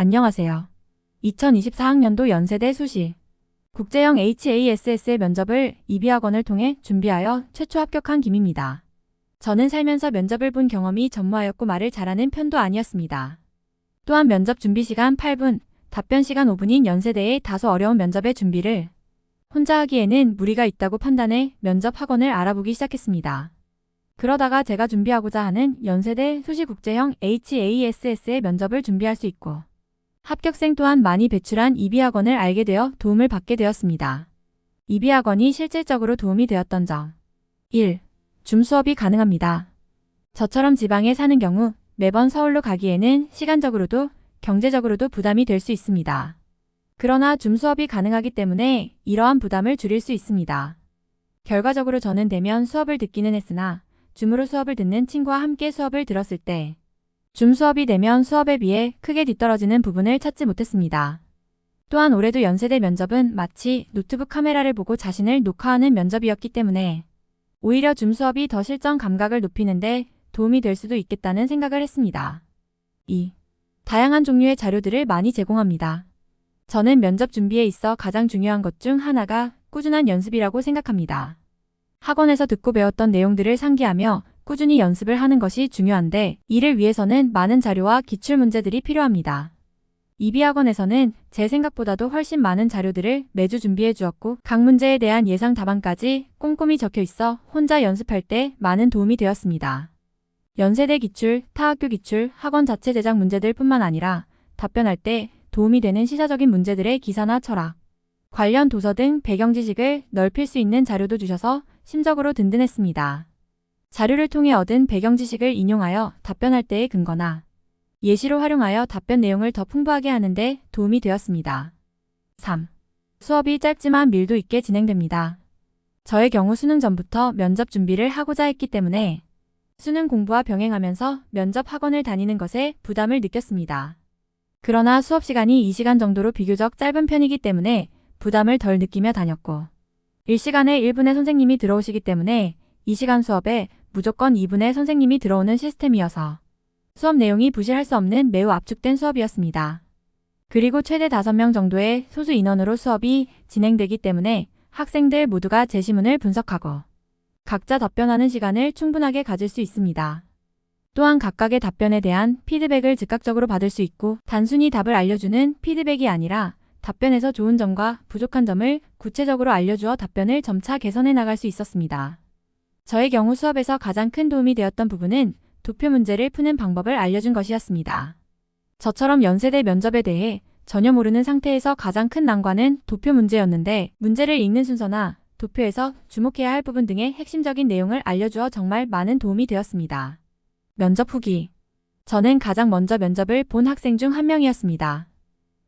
안녕하세요. 2024학년도 연세대 수시 국제형 HASS의 면접을 이비학원을 통해 준비하여 최초 합격한 김입니다. 저는 살면서 면접을 본 경험이 전무하였고 말을 잘하는 편도 아니었습니다. 또한 면접 준비 시간 8분, 답변 시간 5분인 연세대의 다소 어려운 면접의 준비를 혼자 하기에는 무리가 있다고 판단해 면접 학원을 알아보기 시작했습니다. 그러다가 제가 준비하고자 하는 연세대 수시 국제형 HASS의 면접을 준비할 수 있고 합격생 또한 많이 배출한 이비학원을 알게 되어 도움을 받게 되었습니다. 이비학원이 실질적으로 도움이 되었던 점 1. 줌 수업이 가능합니다. 저처럼 지방에 사는 경우 매번 서울로 가기에는 시간적으로도 경제적으로도 부담이 될 수 있습니다. 그러나 줌 수업이 가능하기 때문에 이러한 부담을 줄일 수 있습니다. 결과적으로 저는 대면 수업을 듣기는 했으나 줌으로 수업을 듣는 친구와 함께 수업을 들었을 때 줌 수업이 대면 수업에 비해 크게 뒤떨어지는 부분을 찾지 못했습니다. 또한 올해도 연세대 면접은 마치 노트북 카메라를 보고 자신을 녹화하는 면접이었기 때문에 오히려 줌 수업이 더 실전 감각을 높이는데 도움이 될 수도 있겠다는 생각을 했습니다. 2. 다양한 종류의 자료들을 많이 제공합니다. 저는 면접 준비에 있어 가장 중요한 것 중 하나가 꾸준한 연습이라고 생각합니다. 학원에서 듣고 배웠던 내용들을 상기하며 꾸준히 연습을 하는 것이 중요한데 이를 위해서는 많은 자료와 기출문제들이 필요합니다. 이비학원에서는 제 생각보다도 훨씬 많은 자료들을 매주 준비해 주었고 각 문제에 대한 예상 답안까지 꼼꼼히 적혀 있어 혼자 연습할 때 많은 도움이 되었습니다. 연세대 기출, 타학교 기출, 학원 자체 제작 문제들 뿐만 아니라 답변할 때 도움이 되는 시사적인 문제들의 기사나 철학, 관련 도서 등 배경 지식을 넓힐 수 있는 자료도 주셔서 심적으로 든든했습니다. 자료를 통해 얻은 배경 지식을 인용하여 답변할 때의 근거나 예시로 활용하여 답변 내용을 더 풍부하게 하는데 도움이 되었습니다. 3. 수업이 짧지만 밀도 있게 진행됩니다. 저의 경우 수능 전부터 면접 준비를 하고자 했기 때문에 수능 공부와 병행하면서 면접 학원을 다니는 것에 부담을 느꼈습니다. 그러나 수업 시간이 2시간 정도로 비교적 짧은 편이기 때문에 부담을 덜 느끼며 다녔고 1시간에 1분의 선생님이 들어오시기 때문에 2시간 수업에 무조건 2분의 선생님이 들어오는 시스템이어서 수업 내용이 부실할 수 없는 매우 압축된 수업이었습니다. 그리고 최대 5명 정도의 소수 인원으로 수업이 진행되기 때문에 학생들 모두가 제시문을 분석하고 각자 답변하는 시간을 충분하게 가질 수 있습니다. 또한 각각의 답변에 대한 피드백을 즉각적으로 받을 수 있고 단순히 답을 알려주는 피드백이 아니라 답변에서 좋은 점과 부족한 점을 구체적으로 알려주어 답변을 점차 개선해 나갈 수 있었습니다. 저의 경우 수업에서 가장 큰 도움이 되었던 부분은 도표 문제를 푸는 방법을 알려준 것이었습니다. 저처럼 연세대 면접에 대해 전혀 모르는 상태에서 가장 큰 난관은 도표 문제였는데 문제를 읽는 순서나 도표에서 주목해야 할 부분 등의 핵심적인 내용을 알려주어 정말 많은 도움이 되었습니다. 면접 후기. 저는 가장 먼저 면접을 본 학생 중 한 명이었습니다.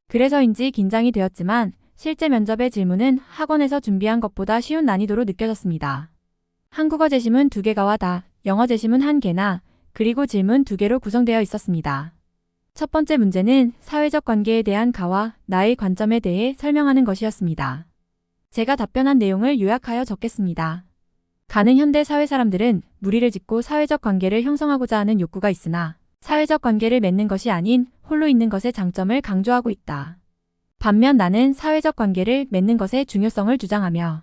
그래서인지 긴장이 되었지만 실제 면접의 질문은 학원에서 준비한 것보다 쉬운 난이도로 느껴졌습니다. 한국어 제시문 2개가와 다, 영어 제시문 1개나 그리고 질문 2개로 구성되어 있었습니다. 첫 번째 문제는 사회적 관계에 대한 가와 나의 관점에 대해 설명하는 것이었습니다. 제가 답변한 내용을 요약하여 적겠습니다. 가는 현대 사회 사람들은 무리를 짓고 사회적 관계를 형성하고자 하는 욕구가 있으나 사회적 관계를 맺는 것이 아닌 홀로 있는 것의 장점을 강조하고 있다. 반면 나는 사회적 관계를 맺는 것의 중요성을 주장하며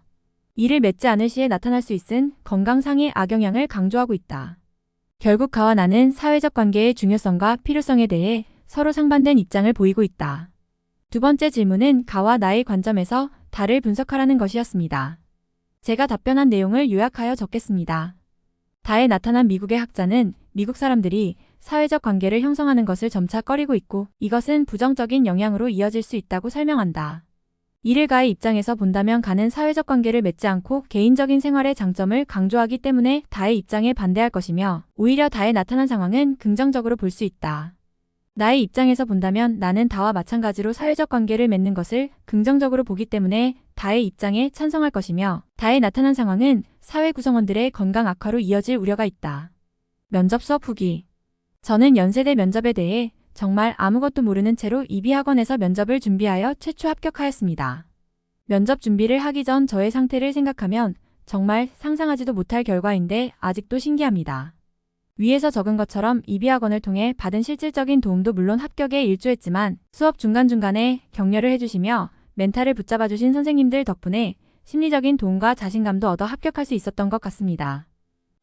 이를 맺지 않을 시에 나타날 수 있은 건강상의 악영향을 강조하고 있다. 결국 가와 나는 사회적 관계의 중요성과 필요성에 대해 서로 상반된 입장을 보이고 있다. 두 번째 질문은 가와 나의 관점에서 다를 분석하라는 것이었습니다. 제가 답변한 내용을 요약하여 적겠습니다. 다에 나타난 미국의 학자는 미국 사람들이 사회적 관계를 형성하는 것을 점차 꺼리고 있고 이것은 부정적인 영향으로 이어질 수 있다고 설명한다. 이를 가의 입장에서 본다면 가는 사회적 관계를 맺지 않고 개인적인 생활의 장점을 강조하기 때문에 다의 입장에 반대할 것이며 오히려 다에 나타난 상황은 긍정적으로 볼 수 있다. 나의 입장에서 본다면 나는 다와 마찬가지로 사회적 관계를 맺는 것을 긍정적으로 보기 때문에 다의 입장에 찬성할 것이며 다에 나타난 상황은 사회 구성원들의 건강 악화로 이어질 우려가 있다. 면접 수업 후기. 저는 연세대 면접에 대해 정말 아무것도 모르는 채로 이비학원에서 면접을 준비하여 최초 합격하였습니다. 면접 준비를 하기 전 저의 상태를 생각하면 정말 상상하지도 못할 결과인데 아직도 신기합니다. 위에서 적은 것처럼 이비학원을 통해 받은 실질적인 도움도 물론 합격에 일조했지만 수업 중간중간에 격려를 해주시며 멘탈을 붙잡아주신 선생님들 덕분에 심리적인 도움과 자신감도 얻어 합격할 수 있었던 것 같습니다.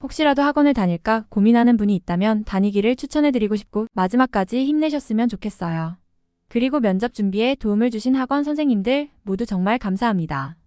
혹시라도 학원을 다닐까 고민하는 분이 있다면 다니기를 추천해드리고 싶고 마지막까지 힘내셨으면 좋겠어요. 그리고 면접 준비에 도움을 주신 학원 선생님들 모두 정말 감사합니다.